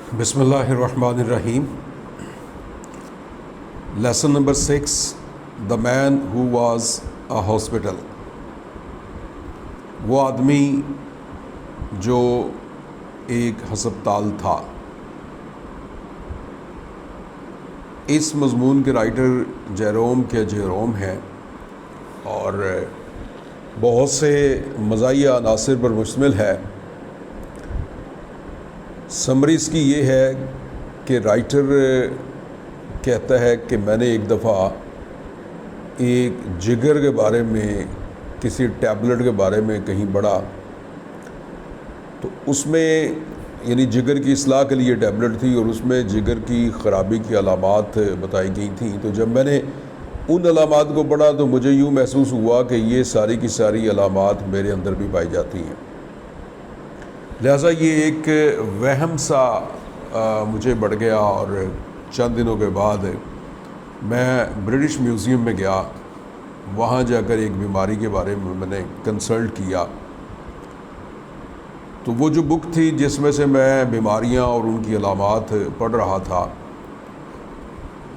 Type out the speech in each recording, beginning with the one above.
بسم اللہ الرحمن الرحیم. Lesson number 6. The man who was a hospital. وہ آدمی جو ایک ہسپتال تھا. اس مضمون کے رائٹر جیروم ہیں اور بہت سے مزاحیہ عناصر پر مشتمل ہے. سمری اس کی یہ ہے کہ رائٹر کہتا ہے کہ میں نے ایک دفعہ ایک جگر کے بارے میں کسی ٹیبلٹ کے بارے میں کہیں پڑھا، تو اس میں یعنی جگر کی اصلاح کے لیے ٹیبلٹ تھی اور اس میں جگر کی خرابی کی علامات بتائی گئی تھیں. تو جب میں نے ان علامات کو پڑھا تو مجھے یوں محسوس ہوا کہ یہ ساری کی ساری علامات میرے اندر بھی پائی جاتی ہیں. لہٰذا یہ ایک وہم سا مجھے بڑھ گیا اور چند دنوں کے بعد میں برٹش میوزیم میں گیا. وہاں جا کر ایک بیماری کے بارے میں نے کنسلٹ کیا. تو وہ جو بک تھی جس میں سے میں بیماریاں اور ان کی علامات پڑھ رہا تھا،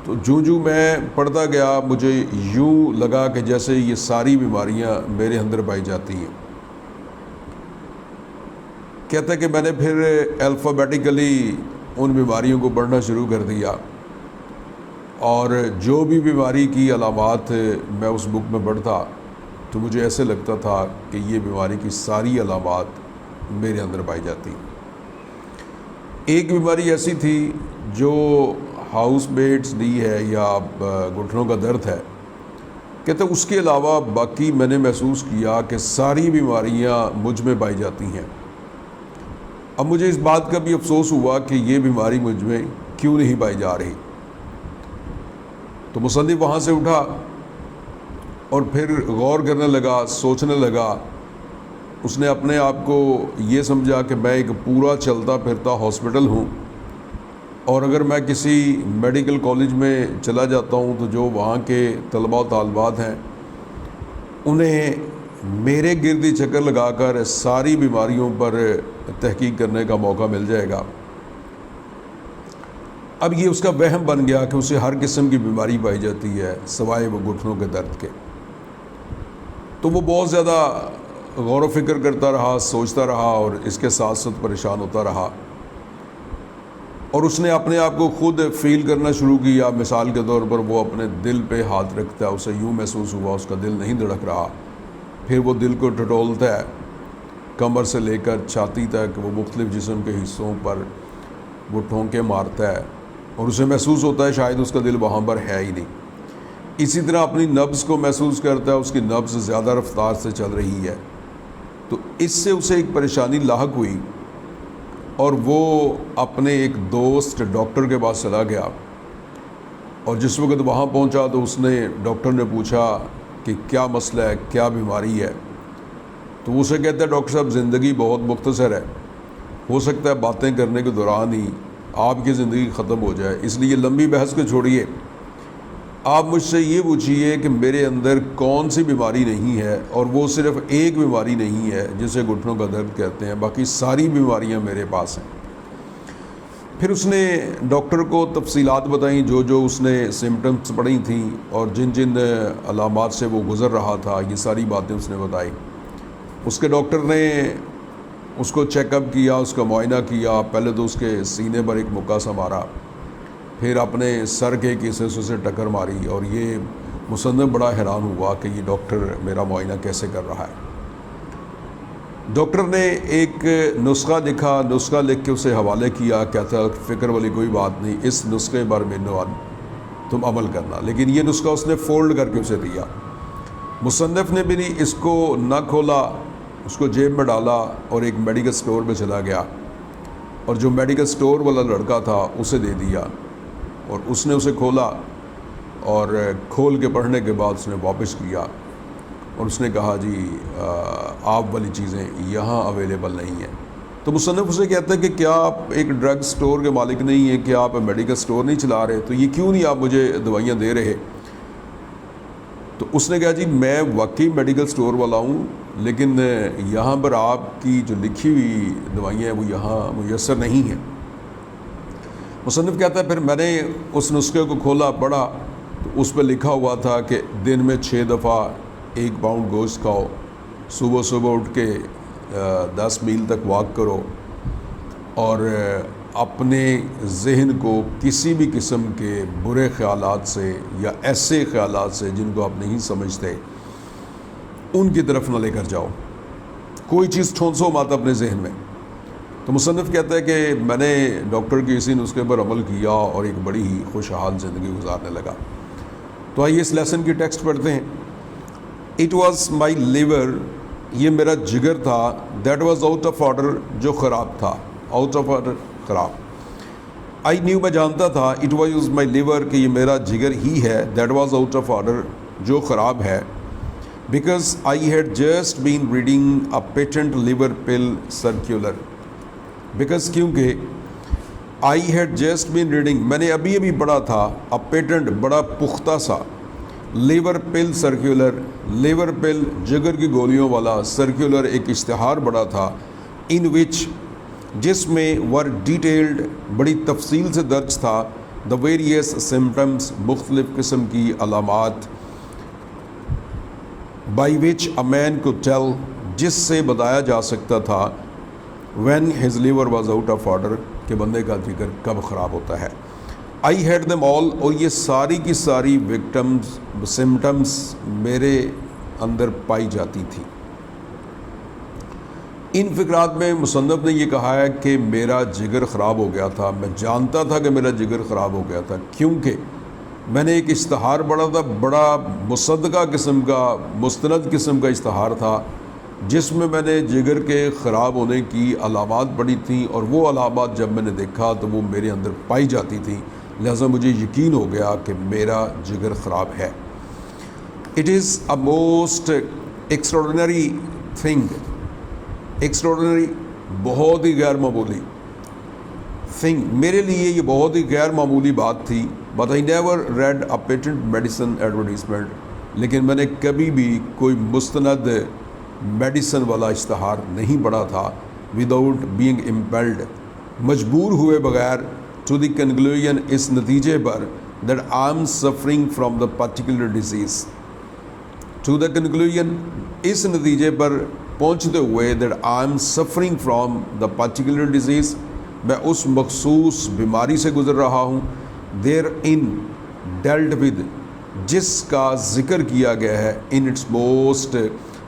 تو جو میں پڑھتا گیا مجھے یوں لگا کہ جیسے یہ ساری بیماریاں میرے اندر پائی جاتی ہیں. کہتا ہے کہ میں نے پھر الفابیٹیکلی ان بیماریوں کو پڑھنا شروع کر دیا اور جو بھی بیماری کی علامات میں اس بک میں پڑھتا تو مجھے ایسے لگتا تھا کہ یہ بیماری کی ساری علامات میرے اندر پائی جاتی. ایک بیماری ایسی تھی جو ہاؤس میٹس دی ہے یا گھٹنوں کا درد ہے. کہتے اس کے علاوہ باقی میں نے محسوس کیا کہ ساری بیماریاں مجھ میں پائی جاتی ہیں. اب مجھے اس بات کا بھی افسوس ہوا کہ یہ بیماری مجھ میں کیوں نہیں پائی جا رہی. تو مصنف وہاں سے اٹھا اور پھر غور کرنے لگا، سوچنے لگا. اس نے اپنے آپ کو یہ سمجھا کہ میں ایک پورا چلتا پھرتا ہاسپٹل ہوں، اور اگر میں کسی میڈیکل کالج میں چلا جاتا ہوں تو جو وہاں کے طلباء و طالبات ہیں انہیں میرے گردی چکر لگا کر ساری بیماریوں پر تحقیق کرنے کا موقع مل جائے گا. اب یہ اس کا وہم بن گیا کہ اسے ہر قسم کی بیماری پائی جاتی ہے سوائے وہ گھٹنوں کے درد کے. تو وہ بہت زیادہ غور و فکر کرتا رہا، سوچتا رہا اور اس کے ساتھ ساتھ پریشان ہوتا رہا. اور اس نے اپنے آپ کو خود فیل کرنا شروع کیا. مثال کے طور پر وہ اپنے دل پہ ہاتھ رکھتا ہے، اسے یوں محسوس ہوا اس کا دل نہیں دھڑک رہا. پھر وہ دل کو ٹٹولتا ہے کمر سے لے کر چھاتی تک، وہ مختلف جسم کے حصوں پر وہ ٹھونکے مارتا ہے اور اسے محسوس ہوتا ہے شاید اس کا دل وہاں پر ہے ہی نہیں. اسی طرح اپنی نبض کو محسوس کرتا ہے، اس کی نبض زیادہ رفتار سے چل رہی ہے. تو اس سے اسے ایک پریشانی لاحق ہوئی اور وہ اپنے ایک دوست ڈاکٹر کے پاس چلا گیا. اور جس وقت وہاں پہنچا تو اس نے ڈاکٹر نے پوچھا کہ کیا مسئلہ ہے، کیا بیماری ہے. تو وہ اسے کہتا ہے ڈاکٹر صاحب زندگی بہت مختصر ہے، ہو سکتا ہے باتیں کرنے کے دوران ہی آپ کی زندگی ختم ہو جائے، اس لیے لمبی بحث کو چھوڑیے، آپ مجھ سے یہ پوچھیے کہ میرے اندر کون سی بیماری نہیں ہے. اور وہ صرف ایک بیماری نہیں ہے جسے گھٹنوں کا درد کہتے ہیں، باقی ساری بیماریاں میرے پاس ہیں. پھر اس نے ڈاکٹر کو تفصیلات بتائیں، جو اس نے سمٹمز پڑھی تھیں اور جن علامات سے وہ گزر رہا تھا، یہ ساری باتیں اس نے بتائی. اس کے ڈاکٹر نے اس کو چیک اپ کیا، اس کا معائنہ کیا. پہلے تو اس کے سینے پر ایک مکہ سا مارا، پھر اپنے سر کے ایک حصے سے ٹکر ماری. اور یہ مصنف بڑا حیران ہوا کہ یہ ڈاکٹر میرا معائنہ کیسے کر رہا ہے. ڈاکٹر نے ایک نسخہ لکھا، نسخہ لکھ کے اسے حوالے کیا. کہتا فکر والی کوئی بات نہیں، اس نسخے پر تم عمل کرنا. لیکن یہ نسخہ اس نے فولڈ کر کے اسے دیا. مصنف نے بھی نہیں اس کو نہ کھولا، اس کو جیب میں ڈالا اور ایک میڈیکل سٹور میں چلا گیا اور جو میڈیکل سٹور والا لڑکا تھا اسے دے دیا. اور اس نے اسے کھولا اور کھول کے پڑھنے کے بعد اس نے واپس کیا اور اس نے کہا جی آپ والی چیزیں یہاں اویلیبل نہیں ہیں. تو مصنف اسے کہتا ہے کہ کیا آپ ایک ڈرگ سٹور کے مالک نہیں ہیں، کہ آپ میڈیکل سٹور نہیں چلا رہے، تو یہ کیوں نہیں آپ مجھے دوائیاں دے رہے. تو اس نے کہا جی میں واقعی میڈیکل سٹور والا ہوں، لیکن یہاں پر آپ کی جو لکھی ہوئی دوائیاں ہیں وہ یہاں میسر نہیں ہیں. مصنف کہتا ہے پھر میں نے اس نسخے کو کھولا پڑھا تو اس پہ لکھا ہوا تھا کہ دن میں 6 دفعہ 1 پاؤنڈ گوشت کھاؤ، صبح صبح اٹھ کے 10 میل تک واک کرو، اور اپنے ذہن کو کسی بھی قسم کے برے خیالات سے یا ایسے خیالات سے جن کو آپ نہیں سمجھتے ان کی طرف نہ لے کر جاؤ، کوئی چیز ٹھونسو مت اپنے ذہن میں۔ تو مصنف کہتا ہے کہ میں نے ڈاکٹر کی اسی نسخے پر عمل کیا اور ایک بڑی ہی خوشحال زندگی گزارنے لگا۔ تو آئیے اس لیسن کی ٹیکسٹ پڑھتے ہیں۔ اٹ واز مائی لیور، یہ میرا جگر تھا، that was out of order, جو خراب تھا، آؤٹ آف آرڈر خراب۔ آئی نیو، میں جانتا تھا، اٹ واز مائی لیور، کہ یہ میرا جگر ہی ہے، that was out of order, جو خراب ہے۔ Because I had just been reading a patent liver pill circular, because کیونکہ I had just been reading, میں نے ابھی ابھی پڑھا تھا، اے پیٹنٹ، بڑا پختہ سا، لیور پل سرکولر، لیور پل جگر کی گولیوں والا، سرکولر ایک اشتہار بڑا تھا، ان وچ جس میں ور ڈیٹیلڈ، بڑی تفصیل سے درج تھا، دا ویریس سمٹمس، مختلف قسم کی علامات، بائی وچ اے مین کو ٹیل، جس سے بتایا جا سکتا تھا، when his liver was out of order, کہ بندے کا جگر کب خراب ہوتا ہے۔ آئی ہیڈ دیم آل، اور یہ ساری کی ساری سمٹمس میرے اندر پائی جاتی تھی۔ ان فقرات میں مصنف نے یہ کہا ہے کہ میرا جگر خراب ہو گیا تھا، میں جانتا تھا کہ میرا جگر خراب ہو گیا تھا، کیونکہ میں نے ایک اشتہار پڑھا تھا، بڑا مصدقہ قسم کا، مستند قسم کا اشتہار تھا، جس میں نے جگر کے خراب ہونے کی علامات پڑھی تھیں، اور وہ علامات جب میں نے دیکھا تو وہ میرے اندر پائی جاتی تھیں، لہٰذا مجھے یقین ہو گیا کہ میرا جگر خراب ہے۔ It is a most extraordinary thing, extraordinary, بہت ہی غیر معمولی، تھنگ، میرے لیے یہ بہت ہی غیر معمولی بات تھی، but I never read a patent medicine advertisement, لیکن میں نے کبھی بھی کوئی مستند میڈیسن والا اشتہار نہیں پڑھا تھا، وداؤٹ بینگ امپیلڈ، مجبور ہوئے بغیر، ٹو دی کنکلوژن، اس نتیجے پر، that I am suffering from the particular disease, to the conclusion, اس نتیجے پر پہنچتے ہوئے، that I am suffering from the particular disease, میں اس مخصوص بیماری سے گزر رہا ہوں، دیر ان ڈیلڈ ود، جس کا ذکر کیا گیا ہے، ان اٹس موسٹ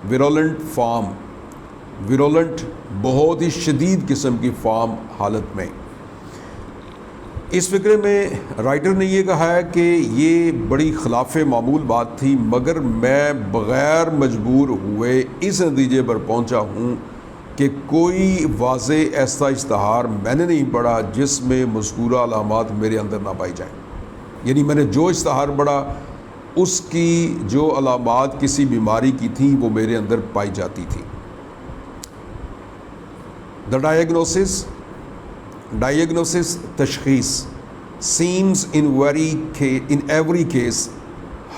ویرولنٹ فارم، ویرولنٹ، بہت ہی شدید قسم کی فارم، حالت میں۔ اس فقرے میں رائٹر نے یہ کہا ہے کہ یہ بڑی خلاف معمول بات تھی، مگر میں بغیر مجبور ہوئے اس نتیجے پر پہنچا ہوں کہ کوئی واضح ایسا اشتہار میں نے نہیں پڑھا جس میں مذکورہ علامات میرے اندر نہ پائی جائیں، یعنی میں نے جو اشتہار پڑھا اس کی جو علامات کسی بیماری کی تھیں وہ میرے اندر پائی جاتی تھی۔ دا ڈائیگنوسس، تشخیص، سیمز ان ایوری کیس،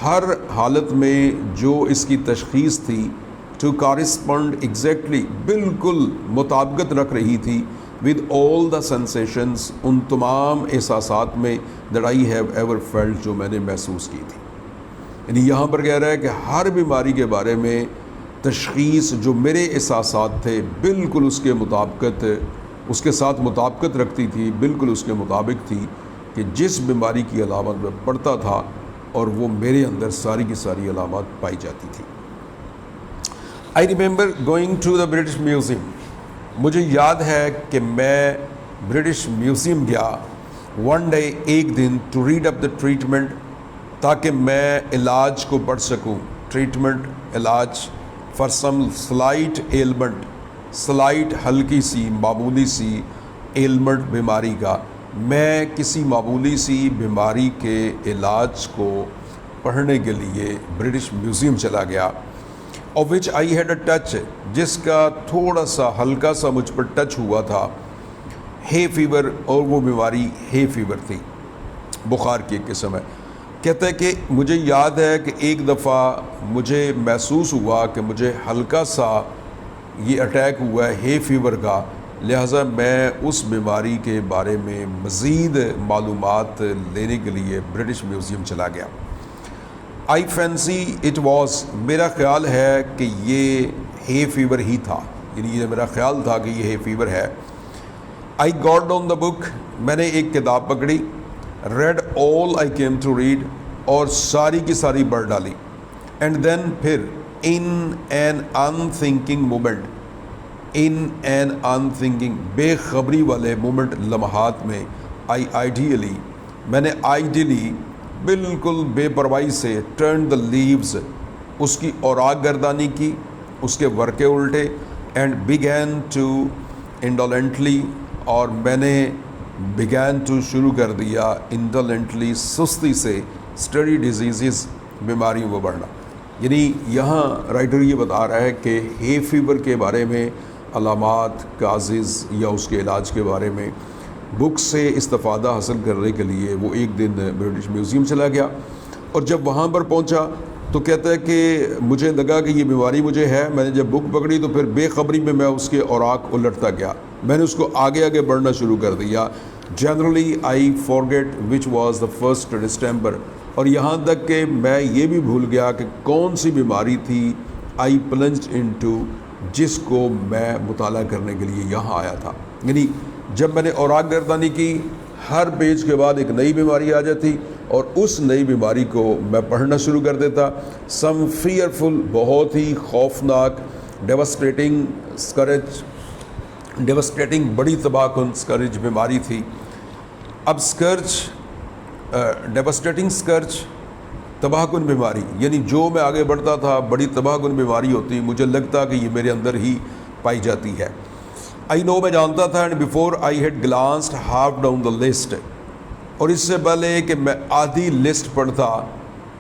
ہر حالت میں جو اس کی تشخیص تھی، ٹو کارسپونڈ ایگزیکٹلی، بالکل مطابقت رکھ رہی تھی، ود آل دا سینسیشنز، ان تمام احساسات میں، that I have ever felt, جو میں نے محسوس کی تھی۔ یعنی یہاں پر کہہ رہا ہے کہ ہر بیماری کے بارے میں تشخیص جو میرے احساسات تھے بالکل اس کے مطابقت، اس کے ساتھ مطابقت رکھتی تھی، بالکل اس کے مطابق تھی کہ جس بیماری کی علامت میں پڑھتا تھا، اور وہ میرے اندر ساری کی ساری علامات پائی جاتی تھی۔ I remember going to the British Museum, مجھے یاد ہے کہ میں برٹش میوزیم گیا، ون ڈے، ایک دن، to read up the treatment, تاکہ میں علاج کو پڑھ سکوں، ٹریٹمنٹ، علاج، for some slight ailment, slight, ہلکی سی، معمولی سی، ایلمنٹ، بیماری کا، میں کسی معمولی سی بیماری کے علاج کو پڑھنے کے لیے برٹش میوزیم چلا گیا، of which I had a touch، جس کا تھوڑا سا ہلکا سا مجھ پر ٹچ ہوا تھا، ہے فیور، اور وہ بیماری ہے فیور تھی، بخار کی ایک قسم ہے۔ کہتا ہے کہ مجھے یاد ہے کہ ایک دفعہ مجھے محسوس ہوا کہ مجھے ہلکا سا یہ اٹیک ہوا ہے فیور کا، لہٰذا میں اس بیماری کے بارے میں مزید معلومات لینے کے لیے برٹش میوزیم چلا گیا. آئی فینسی اٹ واز، میرا خیال ہے کہ یہ ہے فیور ہی تھا، یعنی یہ میرا خیال تھا کہ یہ ہے فیور ہے. آئی گاٹ ڈاؤن دا بک، میں نے ایک کتاب پکڑی، read all I came to read, اور ساری کی ساری پڑھ ڈالی. اینڈ دین پھر in an unthinking moment, in an unthinking, بے خبری والے مومنٹ، لمحات میں، میں نے آئیڈیلی بالکل بے پرواہی سے ٹرن دا لیوز، اس کی اوراق گردانی کی، اس کے ورقے الٹے. اینڈ بگین ٹو انڈولنٹلی، اور میں نے بگین ٹو شروع کر دیا انڈولنٹلی، سستی سے، اسٹڈی ڈیزیزز، بیماریوں کو بڑھنا. یعنی یہاں رائٹر یہ بتا رہا ہے کہ ہے فیور کے بارے میں علامات، کازز یا اس کے علاج کے بارے میں بک سے استفادہ حاصل کرنے کے لیے وہ ایک دن برٹش میوزیم چلا گیا. اور جب وہاں پر پہنچا تو کہتا ہے کہ مجھے لگا کہ یہ بیماری مجھے ہے. میں نے جب بک پکڑی تو پھر بے خبری میں اس کے اوراق الٹتا گیا، میں نے اس کو آگے بڑھنا شروع کر دیا. Generally I forget which was the first distemper, اور یہاں تک کہ میں یہ بھی بھول گیا کہ کون سی بیماری تھی آئی پلنجڈ انٹو، جس کو میں مطالعہ کرنے کے لیے یہاں آیا تھا. یعنی جب میں نے اوراق گردانی کی، ہر پیج کے بعد ایک نئی بیماری آ جاتی اور اس نئی بیماری کو میں پڑھنا شروع کر دیتا. سم فیئرفل، بہت ہی خوفناک، ڈیوسٹیٹنگ اسکرج، ڈیوسٹیٹنگ بڑی تباہ کن اسکرج بیماری تھی. اب اسکرج، ڈیوسٹیٹنگ اسکرج، تباہ کن بیماری، یعنی جو میں آگے بڑھتا تھا بڑی تباہ کن بیماری ہوتی، مجھے لگتا کہ یہ میرے اندر ہی پائی جاتی ہے. آئی نو، میں جانتا تھا. And before I had glanced half down the list, اور اس سے پہلے کہ میں آدھی لسٹ پڑھتا،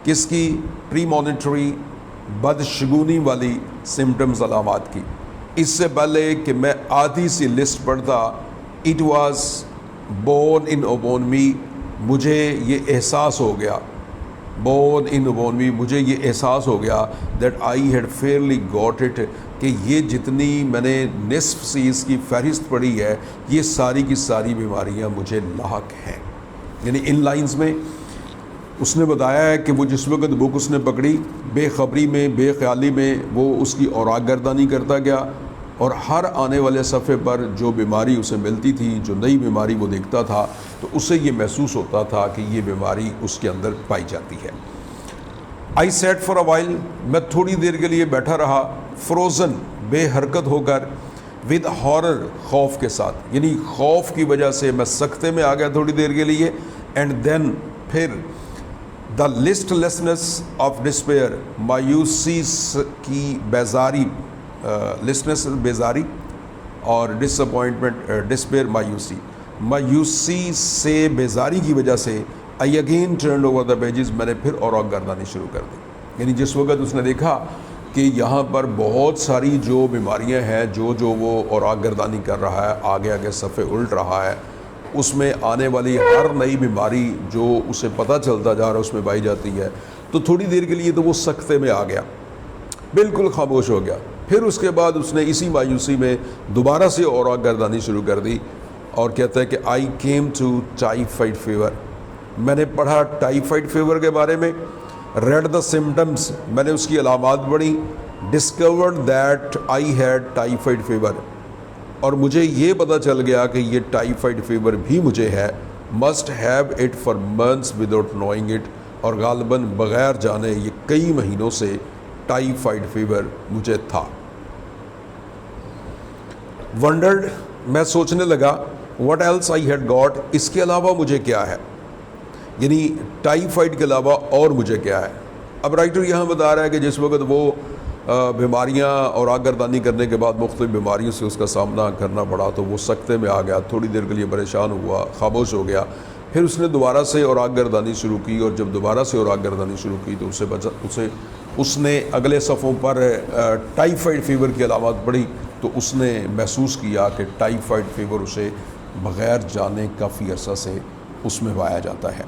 کس کی؟ پری مانیٹری، بدشگونی والی سمٹمز، علامات کی. اس سے پہلے کہ میں آدھی سی لسٹ پڑھتا، it was born in upon me, مجھے یہ احساس ہو گیا، بورن ان اپون می، مجھے یہ احساس ہو گیا that I head fairly got it, کہ یہ جتنی میں نے نصف سی اس کی فہرست پڑھی ہے، یہ ساری کی ساری بیماریاں مجھے لاحق ہیں. یعنی ان لائنز میں اس نے بتایا ہے کہ وہ جس وقت بک اس نے پکڑی، بے خبری میں، بے خیالی میں وہ اس کی اوراق گردانی کرتا گیا، اور ہر آنے والے صفحے پر جو بیماری اسے ملتی تھی، جو نئی بیماری وہ دیکھتا تھا، تو اسے یہ محسوس ہوتا تھا کہ یہ بیماری اس کے اندر پائی جاتی ہے. آئی سیٹ فار اے وائل، میں تھوڑی دیر کے لیے بیٹھا رہا، فروزن، بے حرکت ہو کر، ود ہارر، خوف کے ساتھ، یعنی خوف کی وجہ سے میں سکتے میں آ گیا تھوڑی دیر کے لیے. اینڈ دین پھر the list lessons of despair, مایوسی کی بیزاری، لسنس بیزاری، اور ڈس اپوائنٹمنٹ، ڈسپیئر مایوسی، مایوسی سے بیزاری کی وجہ سے I again turned over the pages, میں نے پھر اوراق گردانی شروع کر دی. یعنی جس وقت اس نے دیکھا کہ یہاں پر بہت ساری جو بیماریاں ہیں، جو وہ اوراق گردانی کر رہا ہے، آگے صفحے الٹ رہا ہے، اس میں آنے والی ہر نئی بیماری جو اسے پتہ چلتا جا رہا ہے اس میں پائی جاتی ہے، تو تھوڑی دیر کے لیے تو وہ سکتے میں آ گیا، بالکل خاموش ہو گیا. پھر اس کے بعد اس نے اسی مایوسی میں دوبارہ سے اوراق گردانی شروع کر دی، اور کہتا ہے کہ I came to typhoid fever, میں نے پڑھا ٹائیفائڈ فیور کے بارے میں، ریڈ دا سمٹمز، میں نے اس کی علامات پڑھی، discovered that I had typhoid fever, اور مجھے یہ پتہ چل گیا کہ یہ ٹائیفائڈ فیور بھی مجھے ہے. Must have it for months without knowing it, اور غالباً بغیر جانے یہ کئی مہینوں سے ٹائیفائڈ فیور مجھے تھا. ونڈرڈ، میں سوچنے لگا، what else I had got, اس کے علاوہ مجھے کیا ہے، یعنی ٹائیفائڈ کے علاوہ اور مجھے کیا ہے. اب رائٹر یہاں بتا رہا ہے کہ جس وقت وہ بیماریاں اور اوراق گردانی کرنے کے بعد مختلف بیماریوں سے اس کا سامنا کرنا پڑا، تو وہ سکتے میں آ گیا، تھوڑی دیر کے لیے پریشان ہوا، خاموش ہو گیا. پھر اس نے دوبارہ سے اوراق گردانی شروع کی، اور جب دوبارہ سے اوراق گردانی شروع کی تو اس نے اگلے صفحوں پر ٹائیفائڈ فیور کی علامات پڑھی، تو اس نے محسوس کیا کہ ٹائیفائڈ فیور اسے بغیر جانے کافی عرصہ سے اس میں پایا جاتا ہے.